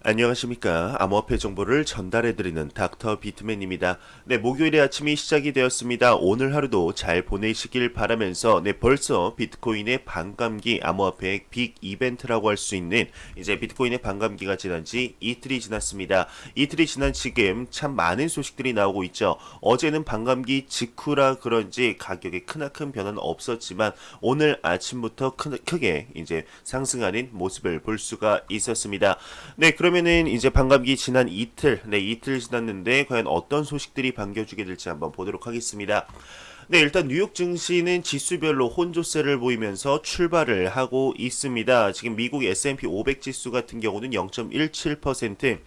안녕하십니까. 암호화폐 정보를 전달해드리는 닥터 비트맨입니다. 네, 목요일의 아침이 시작이 되었습니다. 오늘 하루도 잘 보내시길 바라면서 벌써 비트코인의 반감기 암호화폐의 빅 이벤트라고 할 수 있는 이제 비트코인의 반감기가 지난 지 이틀이 지났습니다. 이틀이 지난 지금 참 많은 소식들이 나오고 있죠. 어제는 반감기 직후라 그런지 가격에 크나큰 변화는 없었지만 오늘 아침부터 크게 이제 상승하는 모습을 볼 수가 있었습니다. 네, 그러면은 이제 반감기 지난 이틀, 이틀 지났는데 과연 어떤 소식들이 반겨주게 될지 한번 보도록 하겠습니다. 네, 일단 뉴욕 증시는 지수별로 혼조세를 보이면서 출발을 하고 있습니다. 지금 미국 S&P 500 지수 같은 경우는 0.17%,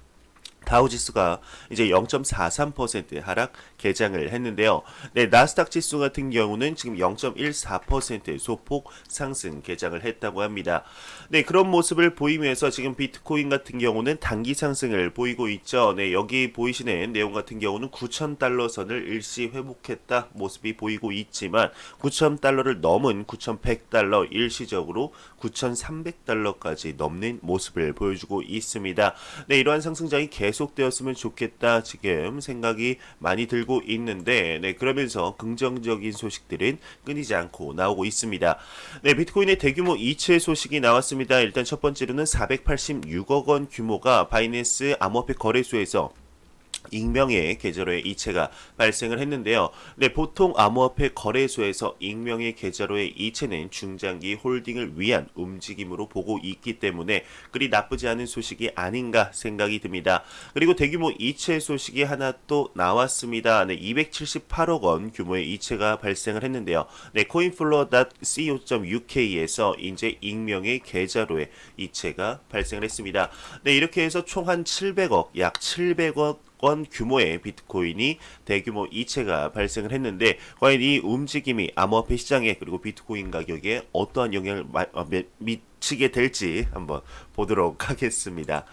다우지수가 이제 0.43% 하락 개장을 했는데요. 네, 나스닥 지수 같은 경우는 지금 0.14% 소폭 상승 개장을 했다고 합니다. 네, 그런 모습을 보이면서 지금 비트코인 같은 경우는 단기 상승을 보이고 있죠. 네, 여기 보이시는 내용 같은 경우는 9,000달러 선을 일시 회복했다 모습이 보이고 있지만 9,000달러를 넘은 9,100달러 일시적으로 9,300달러까지 넘는 모습을 보여주고 있습니다. 네, 이러한 상승장이 계속되었으면 좋겠다 지금 생각이 많이 들고 있는데 그러면서 긍정적인 소식들은 끊이지 않고 나오고 있습니다. 네, 비트코인의 대규모 이체 소식이 나왔습니다. 일단 첫 번째로는 486억 원 규모가 바이낸스 암호화폐 거래소에서 익명의 계좌로의 이체가 발생을 했는데요. 네, 보통 암호화폐 거래소에서 익명의 계좌로의 이체는 중장기 홀딩을 위한 움직임으로 보고 있기 때문에 그리 나쁘지 않은 소식이 아닌가 생각이 듭니다. 그리고 대규모 이체 소식이 하나 또 나왔습니다. 네, 278억 원 규모의 이체가 발생을 했는데요. 네, coinflow.co.uk에서 이제 익명의 계좌로의 이체가 발생을 했습니다. 네, 이렇게 해서 총 한 700억, 약 700억 원 규모의 비트코인이 대규모 이체가 발생을 했는데 과연 이 움직임이 암호화폐 시장에 그리고 비트코인 가격에 어떠한 영향을 미치게 될지 한번 보도록 하겠습니다.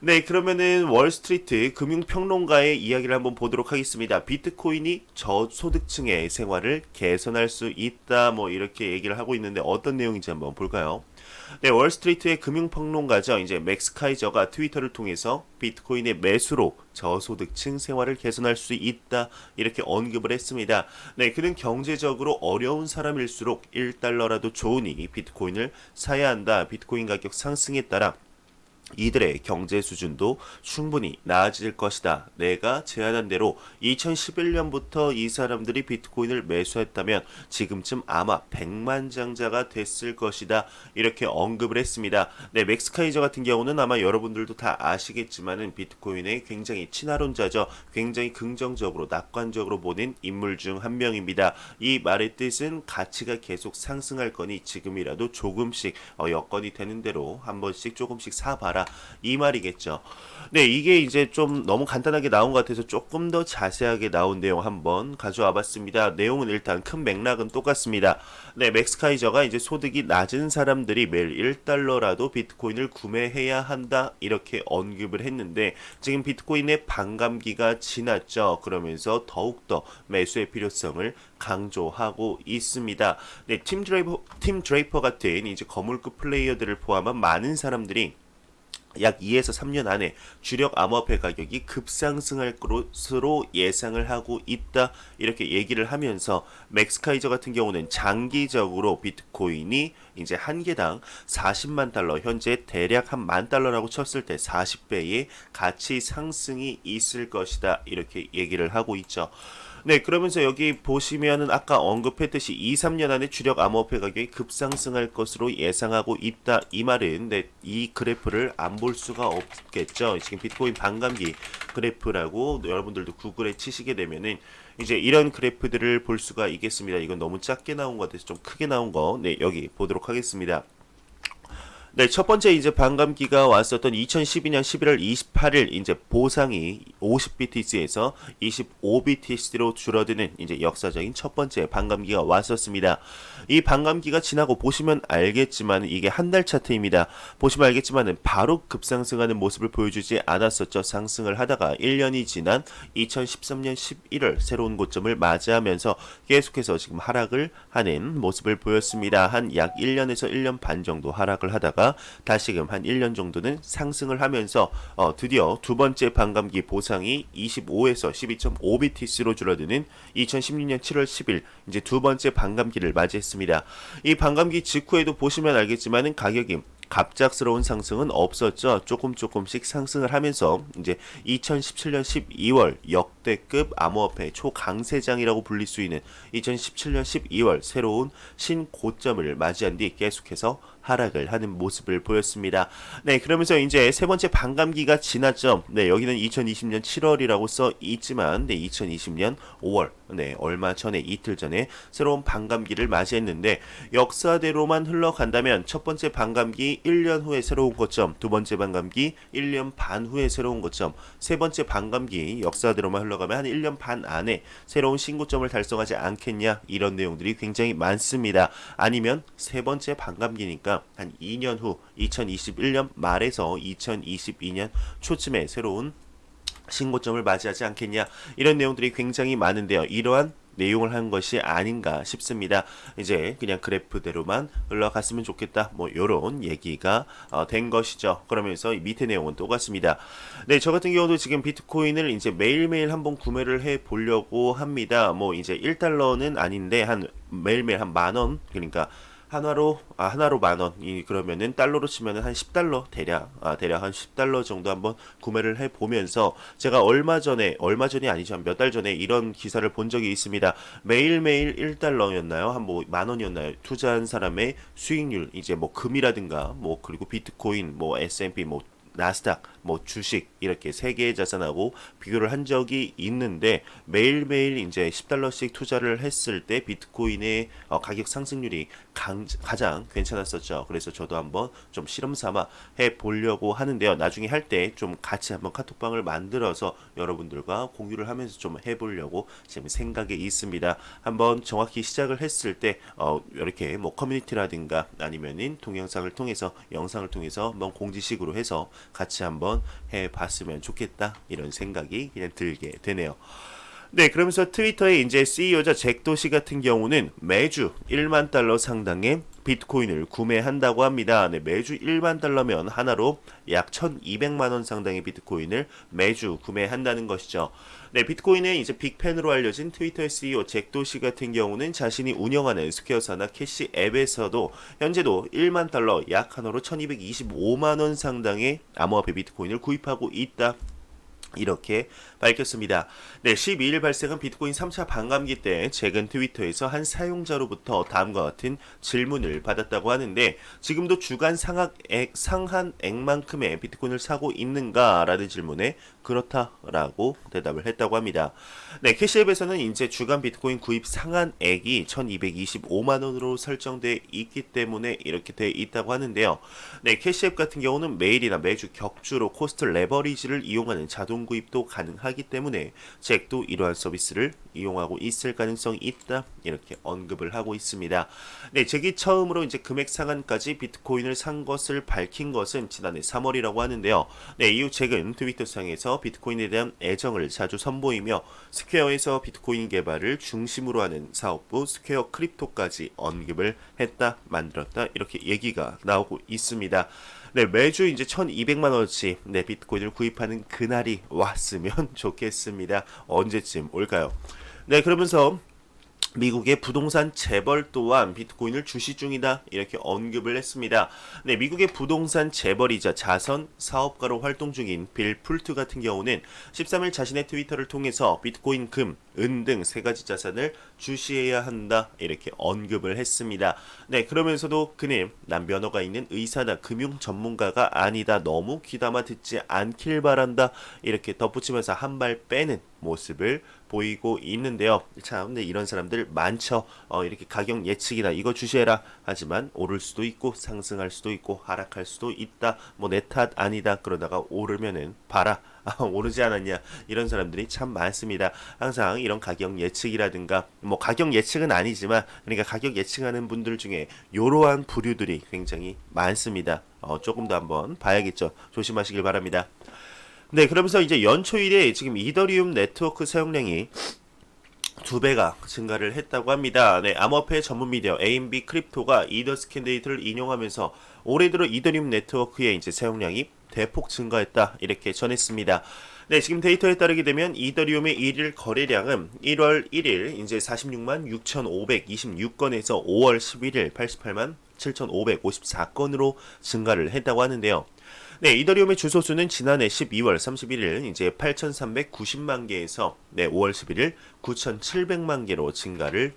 네, 그러면은 월스트리트 금융평론가의 이야기를 한번 보도록 하겠습니다. 비트코인이 저소득층의 생활을 개선할 수 있다 이렇게 얘기를 하고 있는데 어떤 내용인지 한번 볼까요? 네, 월스트리트의 금융평론가죠. 이제 맥스 카이저가 트위터를 통해서 비트코인의 매수로 저소득층 생활을 개선할 수 있다 이렇게 언급을 했습니다. 네, 그는 경제적으로 어려운 사람일수록 1달러라도 좋으니 비트코인을 사야 한다. 비트코인 가격 상승에 따라 이들의 경제 수준도 충분히 나아질 것이다. 내가 제안한 대로 2011년부터 이 사람들이 비트코인을 매수했다면 지금쯤 아마 100만 장자가 됐을 것이다. 이렇게 언급을 했습니다. 네, 맥스 카이저 같은 경우는 아마 여러분들도 다 아시겠지만은 비트코인의 굉장히 친화론자죠. 굉장히 긍정적으로 낙관적으로 보는 인물 중 한 명입니다. 이 말의 뜻은 가치가 계속 상승할 거니 지금이라도 조금씩 여건이 되는 대로 한 번씩 조금씩 사봐라. 이 말이겠죠. 네, 이게 이제 좀 너무 간단하게 나온 것 같아서 조금 더 자세하게 나온 내용 한번 가져와 봤습니다. 내용은 일단 큰 맥락은 똑같습니다. 네, 맥스 카이저가 이제 소득이 낮은 사람들이 매일 1달러라도 비트코인을 구매해야 한다 이렇게 언급을 했는데 지금 비트코인의 반감기가 지났죠. 그러면서 더욱더 매수의 필요성을 강조하고 있습니다. 네, 팀 드레이퍼 같은 이제 거물급 플레이어들을 포함한 많은 사람들이 약 2에서 3년 안에 주력 암호화폐 가격이 급상승할 것으로 예상을 하고 있다 이렇게 얘기를 하면서 맥스 카이저 같은 경우는 장기적으로 비트코인이 이제 한 개당 40만 달러 현재 대략 한 만 달러라고 쳤을 때 40배의 가치 상승이 있을 것이다 이렇게 얘기를 하고 있죠. 네, 그러면서 여기 보시면은 아까 언급했듯이 2, 3년 안에 주력 암호화폐 가격이 급상승할 것으로 예상하고 있다. 이 말은 이 그래프를 안 볼 수가 없겠죠. 지금 비트코인 반감기 그래프라고 여러분들도 구글에 치시게 되면은 이제 이런 그래프들을 볼 수가 있겠습니다. 이건 너무 작게 나온 것 같아서 좀 크게 나온 거 여기 보도록 하겠습니다. 네, 첫 번째 이제 반감기가 왔었던 2012년 11월 28일 이제 보상이 50BTC에서 25BTC로 줄어드는 이제 역사적인 첫 번째 반감기가 왔었습니다. 이 반감기가 지나고 보시면 알겠지만 이게 한 달 차트입니다. 보시면 알겠지만은 바로 급상승하는 모습을 보여주지 않았었죠. 상승을 하다가 1년이 지난 2013년 11월 새로운 고점을 맞이하면서 계속해서 지금 하락을 하는 모습을 보였습니다. 한 약 1년에서 1년 반 정도 하락을 하다가 있다가 다시금 한 1년 정도는 상승을 하면서 드디어 두 번째 반감기 보상이 25에서 12.5BTC로 줄어드는 2016년 7월 10일 이제 두 번째 반감기를 맞이했습니다. 이 반감기 직후에도 보시면 알겠지만은 가격이 갑작스러운 상승은 없었죠. 조금씩 상승을 하면서 이제 2017년 12월 역대급 암호화폐 초강세장이라고 불릴 수 있는 2017년 12월 새로운 신고점을 맞이한 뒤 계속해서 하락을 하는 모습을 보였습니다. 네, 그러면서 이제 세 번째 반감기가 지났죠. 네, 여기는 2020년 7월이라고 써 있지만, 네, 2020년 5월, 네, 얼마 전에 이틀 전에 새로운 반감기를 맞이했는데 역사대로만 흘러간다면 첫 번째 반감기 1년 후에 새로운 고점, 두 번째 반감기 1년 반 후에 새로운 고점, 세 번째 반감기 역사대로만 흘러가면 한 1년 반 안에 새로운 신고점을 달성하지 않겠냐 이런 내용들이 굉장히 많습니다. 아니면 세 번째 반감기니까 한 2년 후 2021년 말에서 2022년 초쯤에 새로운 신고점을 맞이하지 않겠냐 이런 내용들이 굉장히 많은데요. 이러한 내용을 한 것이 아닌가 싶습니다. 이제 그냥 그래프대로만 흘러갔으면 좋겠다. 뭐 요런 얘기가 된 것이죠. 그러면서 밑에 내용은 똑같습니다. 네, 저 같은 경우도 지금 비트코인을 이제 매일매일 한번 구매를 해 보려고 합니다. 뭐 이제 1달러는 아닌데 한 매일매일 한 만 원, 그러니까 하나로 만 원. 그러면은 달러로 치면은 한 10달러 대략 한 10달러 정도 한번 구매를 해 보면서 제가 얼마 전이 아니죠. 한 몇 달 전에 이런 기사를 본 적이 있습니다. 매일매일 1달러였나요? 한 뭐 만 원이었나요? 투자한 사람의 수익률, 이제 뭐 금이라든가 뭐 그리고 비트코인, 뭐 S&P, 뭐 나스닥, 뭐 주식 이렇게 세 개의 자산하고 비교를 한 적이 있는데 매일매일 이제 10달러씩 투자를 했을 때 비트코인의 가격 상승률이 가장 괜찮았었죠. 그래서 저도 한번 좀 실험 삼아 해 보려고 하는데요. 나중에 할 때 좀 같이 한번 카톡방을 만들어서 여러분들과 공유를 하면서 좀 해보려고 지금 생각에 있습니다. 한번 정확히 시작을 했을 때 이렇게 뭐 커뮤니티라든가 아니면은 동영상을 통해서 영상을 통해서 한번 공지식으로 해서 같이 한번 해봤으면 좋겠다 이런 생각이 그냥 들게 되네요. 네, 그러면서 트위터의 이제 CEO자 잭 도시 같은 경우는 매주 1만 달러 상당의 비트코인을 구매한다고 합니다. 네, 매주 1만 달러면 하나로 약 1,200만 원 상당의 비트코인을 매주 구매한다는 것이죠. 네, 비트코인의 이제 빅팬으로 알려진 트위터의 CEO 잭 도시 같은 경우는 자신이 운영하는 스퀘어사나 캐시 앱에서도 현재도 1만 달러 약 하나로 1,225만 원 상당의 암호화폐 비트코인을 구입하고 있다. 이렇게 밝혔습니다. 네, 12일 발생한 비트코인 3차 반감기 때 잭은 트위터에서 한 사용자로부터 다음과 같은 질문을 받았다고 하는데 지금도 주간 상한액만큼의 비트코인을 사고 있는가라는 질문에 그렇다라고 대답을 했다고 합니다. 네, 캐시앱에서는 이제 주간 비트코인 구입 상한액이 1,225만 원으로 설정돼 있기 때문에 이렇게 돼 있다고 하는데요. 네, 캐시앱 같은 경우는 매일이나 매주 격주로 코스트 레버리지를 이용하는 자동 구입도 가능하기 때문에 잭도 이러한 서비스를 이용하고 있을 가능성이 있다 이렇게 언급을 하고 있습니다. 네, 잭이 처음으로 이제 금액 상한까지 비트코인을 산 것을 밝힌 것은 지난해 3월이라고 하는데요. 네, 이후 잭은 트위터상에서 비트코인에 대한 애정을 자주 선보이며 스퀘어에서 비트코인 개발을 중심으로 하는 사업부 스퀘어 크립토까지 언급을 했다, 만들었다 이렇게 얘기가 나오고 있습니다. 네, 매주 이제 1,200만 원어치 네, 비트코인을 구입하는 그날이 왔으면 좋겠습니다. 언제쯤 올까요? 네, 그러면서 미국의 부동산 재벌 또한 비트코인을 주시 중이다 이렇게 언급을 했습니다. 네, 미국의 부동산 재벌이자 자선 사업가로 활동 중인 빌 풀트 같은 경우는 13일 자신의 트위터를 통해서 비트코인, 금, 은 등 세 가지 자산을 주시해야 한다 이렇게 언급을 했습니다. 네, 그러면서도 그는 난 면허가 있는 의사나 금융 전문가가 아니다. 너무 귀담아 듣지 않길 바란다 이렇게 덧붙이면서 한 발 빼는 모습을 보이고 있는데요. 참, 네, 이런 사람들 많죠. 이렇게 가격 예측이나 이거 주시해라 하지만 오를 수도 있고 상승할 수도 있고 하락할 수도 있다. 뭐 내 탓 아니다. 그러다가 오르면은 봐라. 오르지 않았냐 이런 사람들이 참 많습니다. 항상 이런 가격 예측이라든가 뭐 가격 예측은 아니지만 그러니까 가격 예측하는 분들 중에 이러한 부류들이 굉장히 많습니다. 조금 더 한번 봐야겠죠. 조심하시길 바랍니다. 네, 그러면서 이제 연초일에 지금 이더리움 네트워크 사용량이 2배가 증가를 했다고 합니다. 네, 암호화폐 전문 미디어 A&B 크립토가 이더 스캔 데이터를 인용하면서 올해 들어 이더리움 네트워크의 이제 사용량이 대폭 증가했다 이렇게 전했습니다. 네, 지금 데이터에 따르게 되면 이더리움의 1일 거래량은 1월 1일 이제 46만 6,526건에서 5월 11일 88만 7,554건으로 증가를 했다고 하는데요. 네, 이더리움의 주소수는 지난해 12월 31일 이제 8,390만 개에서 네, 5월 11일 9,700만 개로 증가를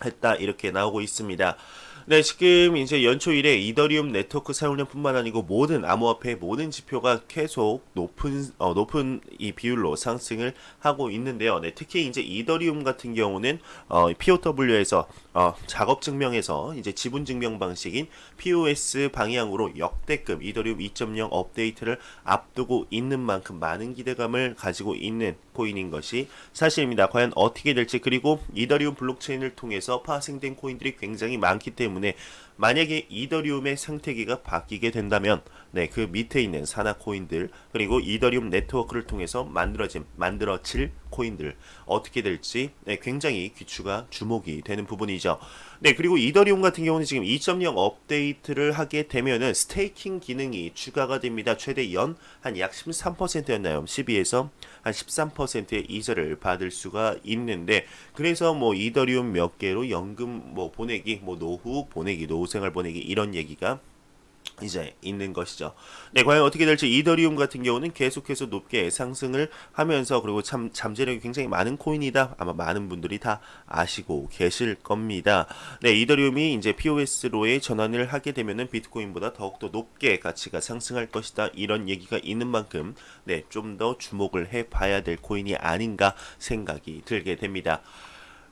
했다 이렇게 나오고 있습니다. 네, 지금 이제 연초 이래 이더리움 네트워크 사용량뿐만 아니고 모든 암호화폐의 모든 지표가 계속 높은 이 비율로 상승을 하고 있는데요. 네, 특히 이제 이더리움 같은 경우는 POW에서 작업 증명에서 이제 지분 증명 방식인 POS 방향으로 역대급 이더리움 2.0 업데이트를 앞두고 있는 만큼 많은 기대감을 가지고 있는 코인인 것이 사실입니다. 과연 어떻게 될지, 그리고 이더리움 블록체인을 통해서 파생된 코인들이 굉장히 많기 때문에 만약에 이더리움의 생태계가 바뀌게 된다면 네, 그 밑에 있는 산하 코인들 그리고 이더리움 네트워크를 통해서 만들어질 코인들 어떻게 될지 네, 굉장히 귀추가 주목이 되는 부분이죠. 네, 그리고 이더리움 같은 경우는 지금 2.0 업데이트를 하게 되면은 스테이킹 기능이 추가가 됩니다. 최대 연 한 약 13%였나요? 12에서 한 13%의 이자를 받을 수가 있는데, 그래서 뭐 이더리움 몇 개로 연금 뭐 보내기, 뭐 노후 보내기, 노후생활 보내기 이런 얘기가 이제 있는 것이죠. 네, 과연 어떻게 될지 이더리움 같은 경우는 계속해서 높게 상승을 하면서, 그리고 참 잠재력이 굉장히 많은 코인이다. 아마 많은 분들이 다 아시고 계실 겁니다. 네, 이더리움이 이제 POS로의 전환을 하게 되면은 비트코인보다 더욱더 높게 가치가 상승할 것이다. 이런 얘기가 있는 만큼 네, 좀 더 주목을 해 봐야 될 코인이 아닌가 생각이 들게 됩니다.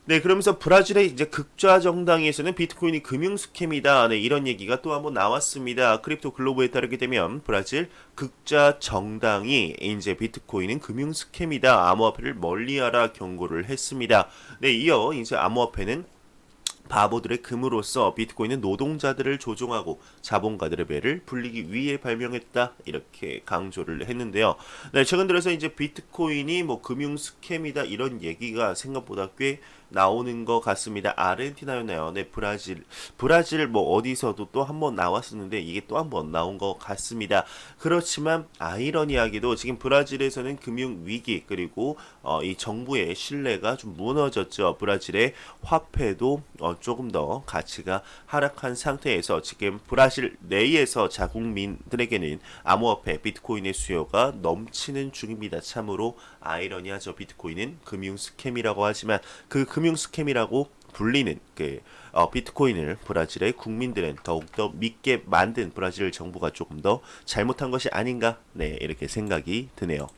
네, 그러면서 브라질의 이제 극좌 정당에서는 비트코인이 금융 스캠이다. 네, 이런 얘기가 또 한번 나왔습니다. 크립토 글로브에 따르게 되면 브라질 극좌 정당이 이제 비트코인은 금융 스캠이다. 암호화폐를 멀리하라 경고를 했습니다. 네, 이어 이제 암호화폐는 바보들의 금으로서 비트코인은 노동자들을 조종하고 자본가들의 배를 불리기 위해 발명했다 이렇게 강조를 했는데요. 네, 최근 들어서 이제 비트코인이 뭐 금융 스캠이다 이런 얘기가 생각보다 꽤 나오는 것 같습니다. 아르헨티나였나요? 네, 브라질 뭐 어디서도 또 한 번 나왔었는데 이게 또 한 번 나온 것 같습니다. 그렇지만 아이러니하게도 지금 브라질에서는 금융 위기 그리고 이 정부의 신뢰가 좀 무너졌죠. 브라질의 화폐도 조금 더 가치가 하락한 상태에서 지금 브라질 내에서 자국민들에게는 암호화폐 비트코인의 수요가 넘치는 중입니다. 참으로 아이러니하죠. 비트코인은 금융 스캠이라고 하지만 그 금융 스캠이라고 불리는 비트코인을 브라질의 국민들은 더욱더 믿게 만든 브라질 정부가 조금 더 잘못한 것이 아닌가, 네, 이렇게 생각이 드네요.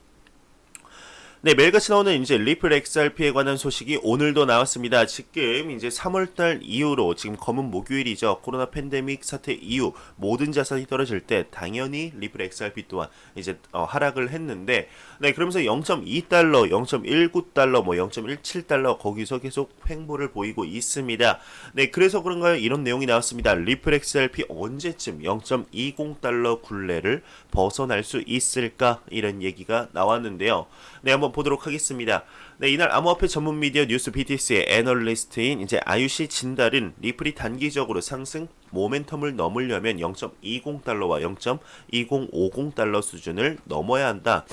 네, 매일같이 나오는 이제 리플 XRP에 관한 소식이 오늘도 나왔습니다. 지금 이제 3월달 이후로 지금 검은 목요일이죠. 코로나 팬데믹 사태 이후 모든 자산이 떨어질 때 당연히 리플 XRP 또한 이제 하락을 했는데, 네, 그러면서 0.2달러, 0.19달러, 뭐 0.17달러 거기서 계속 횡보를 보이고 있습니다. 네, 그래서 그런가요? 이런 내용이 나왔습니다. 리플 XRP 언제쯤 0.20달러 굴레를 벗어날 수 있을까? 이런 얘기가 나왔는데요. 네, 한번 보도록 하겠습니다. 네, 이날 암호화폐 전문 미디어 뉴스 BTC의 애널리스트인 이제 아유시 진달은 리플이 단기적으로 상승 모멘텀을 넘으려면 0.20달러와 0.2050달러 수준을 넘어야 한다.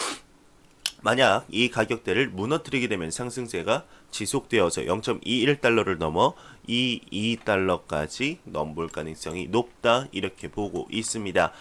만약 이 가격대를 무너뜨리게 되면 상승세가 지속되어서 0.21달러를 넘어 22달러까지 넘볼 가능성이 높다 이렇게 보고 있습니다.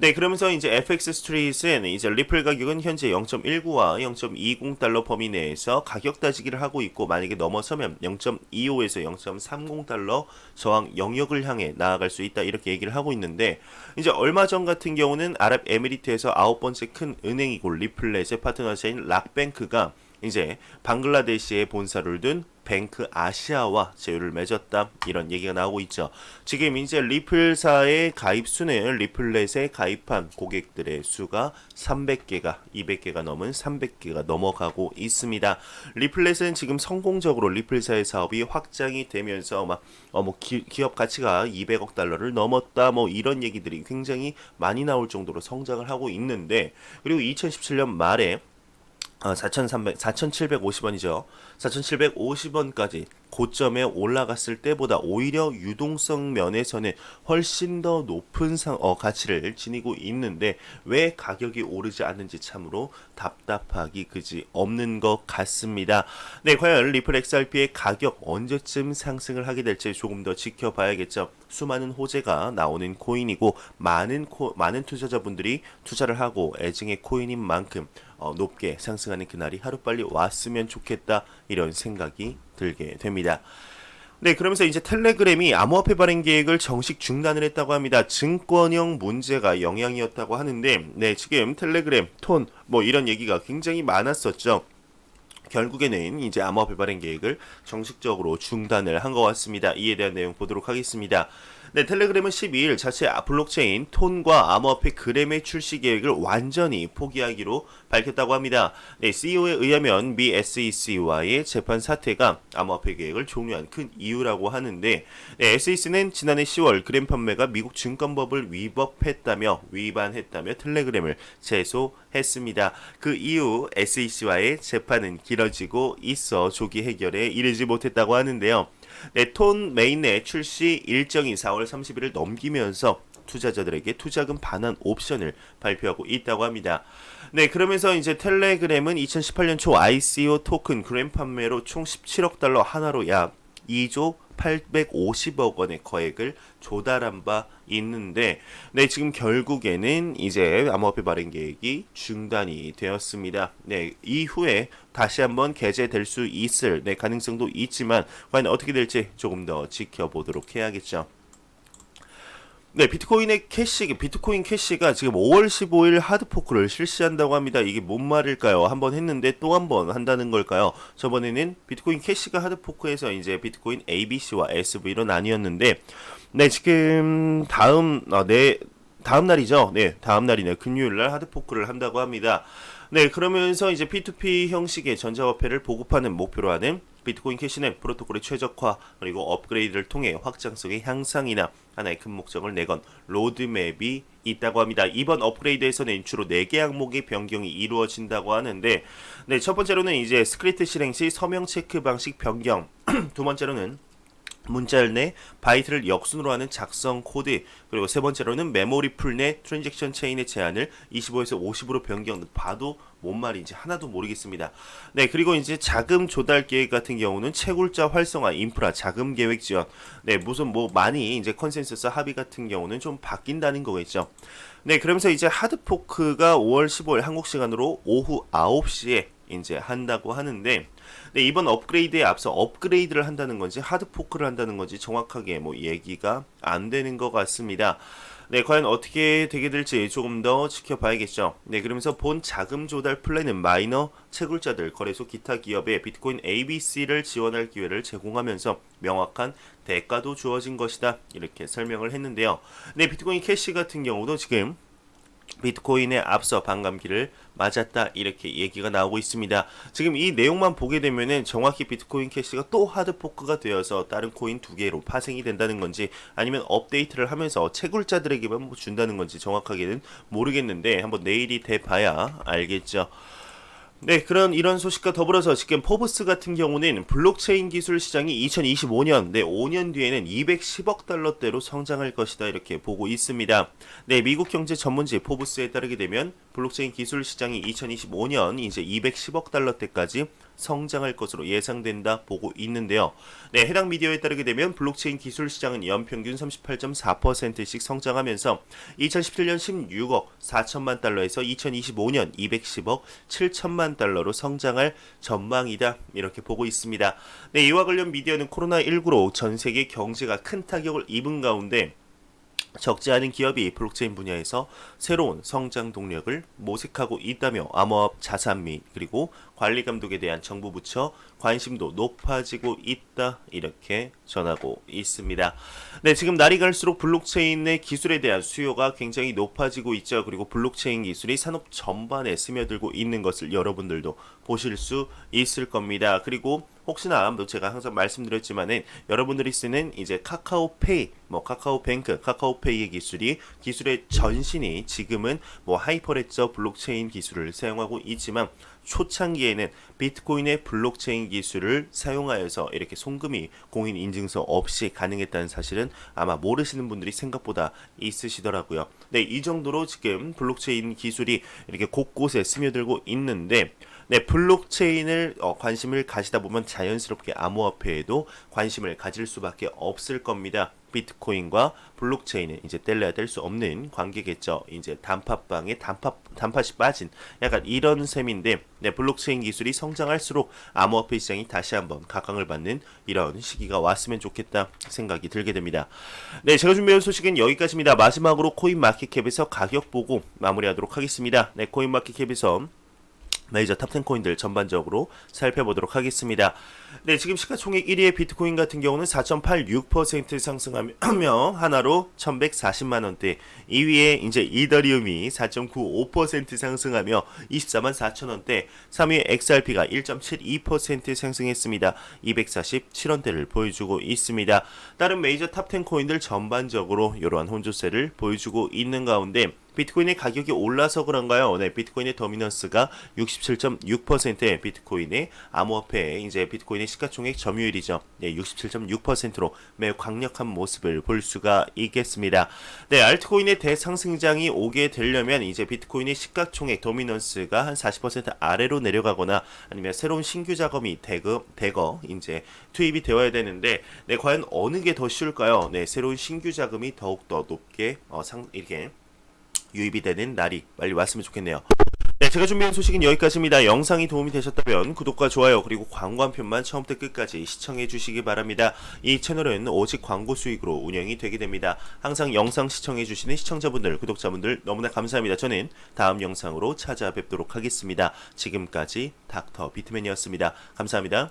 네, 그러면서 이제 FX 스트릿은 이제 리플 가격은 현재 0.19와 0.20달러 범위 내에서 가격 따지기를 하고 있고, 만약에 넘어서면 0.25에서 0.30달러 저항 영역을 향해 나아갈 수 있다 이렇게 얘기를 하고 있는데, 이제 얼마 전 같은 경우는 아랍에미리트에서 9번째 큰 은행이고 리플렛의 파트너사인 락뱅크가 이제 방글라데시에 본사를 둔 뱅크 아시아와 제휴를 맺었다 이런 얘기가 나오고 있죠. 지금 이제 리플사의 가입 수는 리플렛에 가입한 고객들의 수가 300개가 200개가 넘은 300개가 넘어가고 있습니다. 리플렛은 지금 성공적으로 리플사의 사업이 확장이 되면서 막 기업 가치가 200억 달러를 넘었다 뭐 이런 얘기들이 굉장히 많이 나올 정도로 성장을 하고 있는데, 그리고 2017년 말에 4,750원이죠. 4,750원까지 고점에 올라갔을 때보다 오히려 유동성 면에서는 훨씬 더 높은 가치를 지니고 있는데 왜 가격이 오르지 않는지 참으로 답답하기 그지 없는 것 같습니다. 네, 과연 리플 XRP의 가격 언제쯤 상승을 하게 될지 조금 더 지켜봐야겠죠. 수많은 호재가 나오는 코인이고 많은 투자자분들이 투자를 하고 애증의 코인인 만큼 높게 상승하는 그날이 하루빨리 왔으면 좋겠다 이런 생각이 들게 됩니다. 네, 그러면서 이제 텔레그램이 암호화폐 발행 계획을 정식 중단을 했다고 합니다. 증권형 문제가 영향이었다고 하는데, 네, 지금 텔레그램, 톤, 뭐 이런 얘기가 굉장히 많았었죠. 결국에는 이제 암호화폐 발행 계획을 정식적으로 중단을 한 것 같습니다. 이에 대한 내용 보도록 하겠습니다. 네, 텔레그램은 12일 자체 블록체인 톤과 암호화폐 그램의 출시 계획을 완전히 포기하기로 밝혔다고 합니다. 네, CEO에 의하면 미 SEC와의 재판 사태가 암호화폐 계획을 종료한 큰 이유라고 하는데, 네, SEC는 지난해 10월 그램 판매가 미국 증권법을 위반했다며 텔레그램을 제소했습니다. 그 이후 SEC와의 재판은 길어지고 있어 조기 해결에 이르지 못했다고 하는데요. 네, 톤 메인넷 출시 일정인 4월 30일을 넘기면서 투자자들에게 투자금 반환 옵션을 발표하고 있다고 합니다. 네, 그러면서 이제 텔레그램은 2018년 초 ICO 토큰 그램 판매로 총 17억 달러 하나로 약 2조 850억 원의 거액을 조달한 바 있는데, 네, 지금 결국에는 이제 암호화폐 발행 계획이 중단이 되었습니다. 네, 이후에 다시 한번 개재될 수 있을 가능성도 있지만 과연 어떻게 될지 조금 더 지켜보도록 해야겠죠. 네, 비트코인 캐시가 지금 5월 15일 하드포크를 실시한다고 합니다. 이게 뭔 말일까요? 한번 했는데 또 한 번 한다는 걸까요? 저번에는 비트코인 캐시가 하드포크에서 이제 비트코인 ABC와 SV로 나뉘었는데, 네, 지금 다음 날이죠. 네, 다음 날이네. 금요일 날 하드포크를 한다고 합니다. 네, 그러면서 이제 P2P 형식의 전자화폐를 보급하는 목표로 하는 비트코인 캐시는 프로토콜의 최적화 그리고 업그레이드를 통해 확장성의 향상이나 하나의 큰 목적을 내건 로드맵이 있다고 합니다. 이번 업그레이드에서는 주로 4개 항목의 변경이 이루어진다고 하는데, 네, 첫 번째로는 이제 스크립트 실행 시 서명 체크 방식 변경, 두 번째로는 문자열 내 바이트를 역순으로 하는 작성 코드, 그리고 세 번째로는 메모리 풀 내 트랜잭션 체인의 제한을 25에서 50으로 변경. 봐도 뭔 말인지 하나도 모르겠습니다. 네, 그리고 이제 자금 조달 계획 같은 경우는 채굴자 활성화, 인프라, 자금 계획 지원. 네, 무슨 뭐 많이 이제 컨센서스 합의 같은 경우는 좀 바뀐다는 거겠죠. 네, 그러면서 이제 하드포크가 5월 15일 한국 시간으로 오후 9시에 이제 한다고 하는데, 네, 이번 업그레이드에 앞서 업그레이드를 한다는 건지 하드포크를 한다는 건지 정확하게 뭐 얘기가 안 되는 것 같습니다. 네, 과연 어떻게 되게 될지 조금 더 지켜봐야겠죠. 네, 그러면서 본 자금 조달 플랜은 마이너, 채굴자들, 거래소, 기타 기업에 비트코인 ABC를 지원할 기회를 제공하면서 명확한 대가도 주어진 것이다. 이렇게 설명을 했는데요. 네, 비트코인 캐시 같은 경우도 지금 비트코인에 앞서 반감기를 맞았다 이렇게 얘기가 나오고 있습니다. 지금 이 내용만 보게 되면은 정확히 비트코인 캐시가 또 하드포크가 되어서 다른 코인 2개로 파생이 된다는 건지 아니면 업데이트를 하면서 채굴자들에게만 뭐 준다는 건지 정확하게는 모르겠는데 한번 내일이 돼 봐야 알겠죠. 네, 이런 소식과 더불어서 지금 포브스 같은 경우는 블록체인 기술 시장이 2025년, 5년 뒤에는 210억 달러대로 성장할 것이다 이렇게 보고 있습니다. 네, 미국 경제 전문지 포브스에 따르게 되면 블록체인 기술 시장이 2025년 이제 210억 달러대까지 성장할 것으로 예상된다 보고 있는데요. 네, 해당 미디어에 따르게 되면 블록체인 기술 시장은 연평균 38.4%씩 성장하면서 2017년 16억 4천만 달러에서 2025년 210억 7천만 달러로 성장할 전망이다 이렇게 보고 있습니다. 네, 이와 관련 미디어는 코로나19로 전 세계 경제가 큰 타격을 입은 가운데 적지 않은 기업이 블록체인 분야에서 새로운 성장 동력을 모색하고 있다며 암호화폐 자산미 그리고 관리 감독에 대한 정부 부처 관심도 높아지고 있다 이렇게 전하고 있습니다. 네, 지금 날이 갈수록 블록체인의 기술에 대한 수요가 굉장히 높아지고 있죠. 그리고 블록체인 기술이 산업 전반에 스며들고 있는 것을 여러분들도 보실 수 있을 겁니다. 그리고 혹시나 뭐 제가 항상 말씀드렸지만은 여러분들이 쓰는 이제 카카오페이, 뭐 카카오뱅크, 카카오페이의 기술의 전신이 지금은 뭐 하이퍼레저 블록체인 기술을 사용하고 있지만 초창기에는 비트코인의 블록체인 기술을 사용하여서 이렇게 송금이 공인 인증서 없이 가능했다는 사실은 아마 모르시는 분들이 생각보다 있으시더라고요. 네, 이 정도로 지금 블록체인 기술이 이렇게 곳곳에 스며들고 있는데, 네, 블록체인을 관심을 가지다 보면 자연스럽게 암호화폐에도 관심을 가질 수밖에 없을 겁니다. 비트코인과 블록체인은 이제 뗄래야 뗄 수 없는 관계겠죠. 이제 단팥빵에 단팥이 빠진 약간 이런 셈인데, 네, 블록체인 기술이 성장할수록 암호화폐 시장이 다시 한번 각광을 받는 이런 시기가 왔으면 좋겠다 생각이 들게 됩니다. 네, 제가 준비한 소식은 여기까지입니다. 마지막으로 코인마켓캡에서 가격 보고 마무리하도록 하겠습니다. 네, 코인마켓캡에서 메이저 탑10 코인들 전반적으로 살펴보도록 하겠습니다. 네, 지금 시가총액 1위의 비트코인 같은 경우는 4.86% 상승하며 하나로 1140만 원대, 2위에 이제 이더리움이 4.95% 상승하며 24만 4천 원대, 3위에 XRP가 1.72% 상승했습니다. 247원대를 보여주고 있습니다. 다른 메이저 탑10 코인들 전반적으로 이러한 혼조세를 보여주고 있는 가운데 비트코인의 가격이 올라서 그런가요? 네, 비트코인의 도미넌스가 67.6%의 비트코인의 암호화폐, 이제 비트코인의 시가총액 점유율이죠. 네, 67.6%로 매우 강력한 모습을 볼 수가 있겠습니다. 네, 알트코인의 대상승장이 오게 되려면 이제 비트코인의 시가총액 도미넌스가 한 40% 아래로 내려가거나 아니면 새로운 신규 자금이 대거 이제 투입이 되어야 되는데, 네, 과연 어느 게 더 쉬울까요? 네, 새로운 신규 자금이 더욱더 높게 이렇게 유입이 되는 날이 빨리 왔으면 좋겠네요. 네, 제가 준비한 소식은 여기까지입니다. 영상이 도움이 되셨다면 구독과 좋아요 그리고 광고 한 편만 처음부터 끝까지 시청해 주시기 바랍니다. 이 채널은 오직 광고 수익으로 운영이 되게 됩니다. 항상 영상 시청해 주시는 시청자분들, 구독자분들 너무나 감사합니다. 저는 다음 영상으로 찾아뵙도록 하겠습니다. 지금까지 닥터 비트맨이었습니다. 감사합니다.